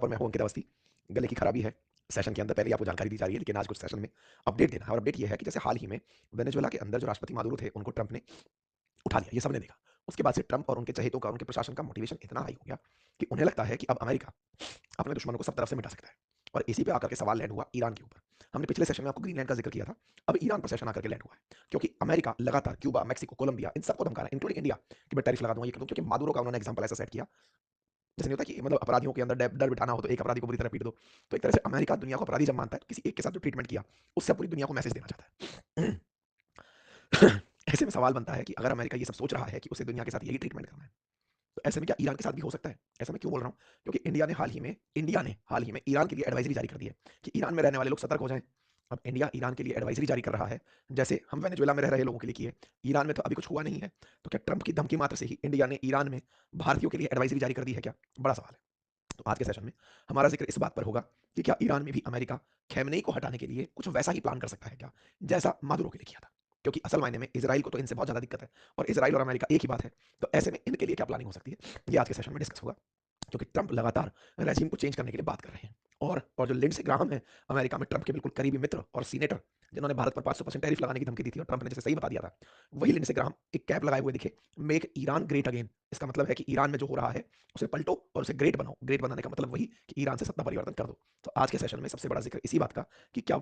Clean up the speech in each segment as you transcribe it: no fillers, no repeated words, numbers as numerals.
पर मैं हूँ अंकित अवस्थी। गले की खराबी है। सेशन के अंदर पहले ही आपको जानकारी दी जा रही है, लेकिन आज कुछ सेशन में अपडेट देना है और अपडेट ये है कि जैसे हाल ही में वेनेजुएला के अंदर जो राष्ट्रपति मादुरो थे, उनको ट्रंप ने उठा लिया, ये सबने देखा। उसके बाद से ट्रंप और उनके चहेतों का, उनके प्रशासन का मोटिवेशन इतना हाई हो गया कि उन्हें लगता है कि अब अमेरिका अपने दुश्मनों को सब तरफ से मिटा सकता है। और इसी पे आकर के सवाल लैंड हुआ ईरान के ऊपर। हमने पिछले सेशन में आपको ग्रीनलैंड का जिक्र किया था, अब ईरान पर सेशन आकर के लैंड हुआ है, क्योंकि अमेरिका लगातार क्यूबा, मैक्सिको, कोलंबिया इन सबको धमका रहा है, इंक्लूडिंग इंडिया कि मैं टैरिफ लगा दूंगा, ये कर दूं, क्योंकि मादुरो का उन्होंने एग्जाम्पल ऐसा सेट किया। जैसे नहीं होता कि मतलब अपराधियों के अंदर डर बिठाना हो तो एक अपराधी को बुरी तरह पीट दो, तो एक तरह से अमेरिका दुनिया को अपराधी जब मानता है, किसी एक के साथ जो ट्रीटमेंट किया उससे पूरी दुनिया को मैसेज देना चाहता है। ऐसे में सवाल बनता है कि अगर अमेरिका ये सब सोच रहा है कि उसे दुनिया के साथ यही ट्रीटमेंट करना है, तो ऐसे में क्या ईरान के साथ भी हो सकता है? ऐसा मैं क्यों बोल रहा हूँ? क्योंकि इंडिया ने हाल ही में ईरान के लिए एडवाइजरी जारी कर दी है कि ईरान में रहने वाले लोग सतर्क हो जाएं। अब इंडिया ईरान के लिए एडवाइजरी जारी कर रहा है, जैसे हम वेनेजुएला में रह रहे लोगों के लिए किए। ईरान में तो अभी कुछ हुआ नहीं है, तो क्या ट्रंप की धमकी मात्र से ही इंडिया ने ईरान में भारतीयों के लिए एडवाइजरी जारी कर दी है क्या? बड़ा सवाल है। तो आज के सेशन में हमारा जिक्र इस बात पर होगा कि क्या ईरान में भी अमेरिका खैमनेई को हटाने के लिए कुछ वैसा ही प्लान कर सकता है क्या, जैसा मादुरो के लिए किया था? क्योंकि असल मायने में इसराइल को तो इनसे बहुत ज़्यादा दिक्कत है, और इसराइल और अमेरिका एक ही बात है। तो ऐसे में इनके लिए क्या प्लानिंग हो सकती है, ये आज के सेशन में डिस्कस होगा। क्योंकि ट्रंप लगातार रेजिम को चेंज करने के लिए बात कर रहे हैं, और जो लिंडसे ग्राहम है, अमेरिका में ट्रंप के बिल्कुल करीबी मित्र और सीनेटर, जिन्होंने भारत पर 500% टैरिफ लगाने की धमकी दी थी और ट्रंप ने जैसे सही बता दिया था, वही लिंडसे ग्राहम एक कैप लगाए हुए दिखे, मेक ईरान ग्रेट अगेन। इसका मतलब है कि ईरान में जो हो रहा है उसे पलटो और उसे ग्रेट बनाओ। ग्रेट बनाने का मतलब वही कि ईरान से सत्ता परिवर्तन कर दो। तो आज के सेशन में सबसे बड़ा जिक्र इसी बात का कि क्या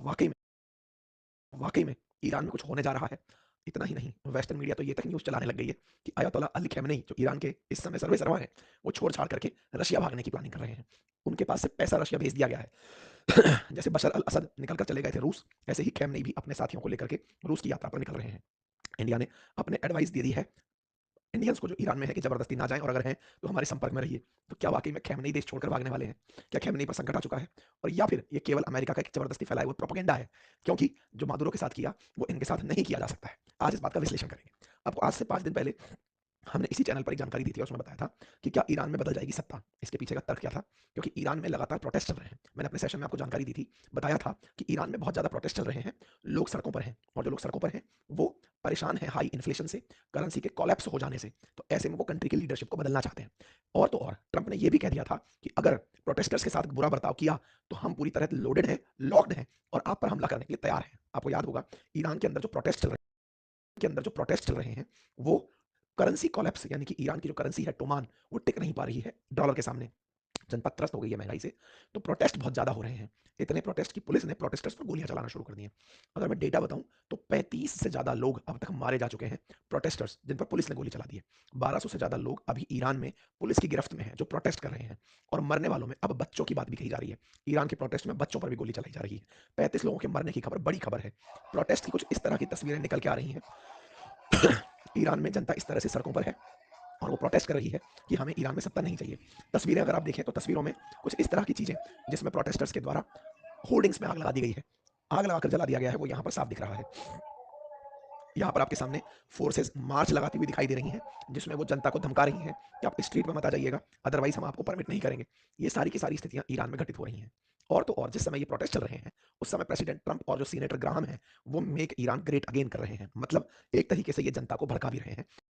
वाकई में ईरान में कुछ होने जा रहा है। इतना ही नहीं, वेस्टर्न मीडिया तो ये तक न्यूज़ चलाने लग गई है कि अयतोल्ला अली खamenei, जो ईरान के इस समय सर्वे सर्वा हैं, वो छोड़ छाड़ करके रशिया भागने की प्लानिंग कर रहे हैं। उनके पास से पैसा रशिया भेज दिया गया है। जैसे बशर अल असद निकल कर चले गए थे रूस, ऐसे ही खamenei भी अपने साथियों को लेकर के रूस की यात्रा पर निकल रहे हैं। इंडिया ने अपने एडवाइस दे दी है इंडियंस को जो ईरान में है कि ज़बरदस्ती ना जाएं, और अगर हैं तो हमारे संपर्क में रहिए। तो क्या वाकई में खamenei देश छोड़कर भागने वाले हैं? क्या खamenei पर संकट आ चुका है, और या फिर ये केवल अमेरिका का एक ज़बरदस्ती फैलाया हुआ प्रोपेगेंडा है? क्योंकि जो मादुरो के साथ किया वो इनके साथ नहीं किया जा सकता है। आज इस बात का विश्लेषण करेंगे। आपको आज से 5 दिन पहले हमने इसी चैनल पर एक जानकारी दी थी और उसमें बताया था कि क्या ईरान में बदल जाएगी सत्ता। इसके पीछे का तर्क क्या था? क्योंकि ईरान में लगातार प्रोटेस्ट चल रहे हैं। मैंने अपने सेशन में आपको जानकारी दी थी, बताया था कि ईरान में बहुत ज़्यादा प्रोटेस्ट चल रहे हैं, लोग सड़कों पर हैं, और जो लोग सड़कों पर हैं वो परेशान हैं हाई इन्फ्लेशन से, करेंसी के कोलैप्स हो जाने से। तो ऐसे में वो कंट्री की लीडरशिप को बदलना चाहते हैं। और तो और ट्रंप ने यह भी कह दिया था कि अगर प्रोटेस्टर्स के साथ बुरा बर्ताव किया तो हम पूरी तरह लोडेड हैं, लॉक्ड हैं, और आप पर हमला करने के लिए तैयार हैं। आपको याद होगा ईरान के अंदर जो प्रोटेस्ट चल रहे हैं वो करेंसी कोलैप्स, यानी कि ईरान की जो करेंसी है टोमान, वो टिक नहीं पा रही है डॉलर के सामने। जनता त्रस्त हो गई है महंगाई से। तो प्रोटेस्ट बहुत ज़्यादा हो रहे हैं। इतने प्रोटेस्ट की पुलिस ने प्रोटेस्टर्स पर गोलियां चलाना शुरू कर दी हैं। अगर मैं डेटा बताऊं तो 35 से ज़्यादा लोग अब तक मारे जा चुके हैं, प्रोटेस्टर्स जिन पर पुलिस ने गोली चला दी है। 1200 से ज़्यादा लोग अभी ईरान में पुलिस की गिरफ्त में हैं जो प्रोटेस्ट कर रहे हैं। और मरने वालों में अब बच्चों की बात भी कही जा रही है। ईरान के प्रोटेस्ट में बच्चों पर भी गोली चलाई जा रही है। 35 लोगों के मरने की खबर बड़ी खबर है। प्रोटेस्ट की कुछ इस तरह की तस्वीरें निकल के आ रही हैं। ईरान में जनता इस तरह से सड़कों पर है और वो प्रोटेस्ट कर रही है कि हमें ईरान में सत्ता नहीं चाहिए। तस्वीरें अगर आप देखें तो तस्वीरों में कुछ इस तरह की चीज़ें, जिसमें प्रोटेस्टर्स के द्वारा होर्डिंग्स में आग लगा दी गई है, आग लगाकर जला दिया गया है, वो यहाँ पर साफ दिख रहा है। यहाँ पर आपके सामने फोर्सेस मार्च लगाती हुई दिखाई दे रही हैं, जिसमें वो जनता को धमका रही हैं कि आप स्ट्रीट पर मत आ जाइएगा, अदरवाइज हम आपको परमिट नहीं करेंगे। ये सारी की सारी स्थितियाँ ईरान में घटित हो रही हैं। और तो और जिस समय ये प्रोटेस्ट चल रहे हैं, उस समय प्रेसिडेंट ट्रंप और जो सीनेटर ग्राहम है, वो मेक ईरान ग्रेट अगेन कर रहे हैं। मतलब एक तरीके से ये जनता को भड़का भी रहे हैं।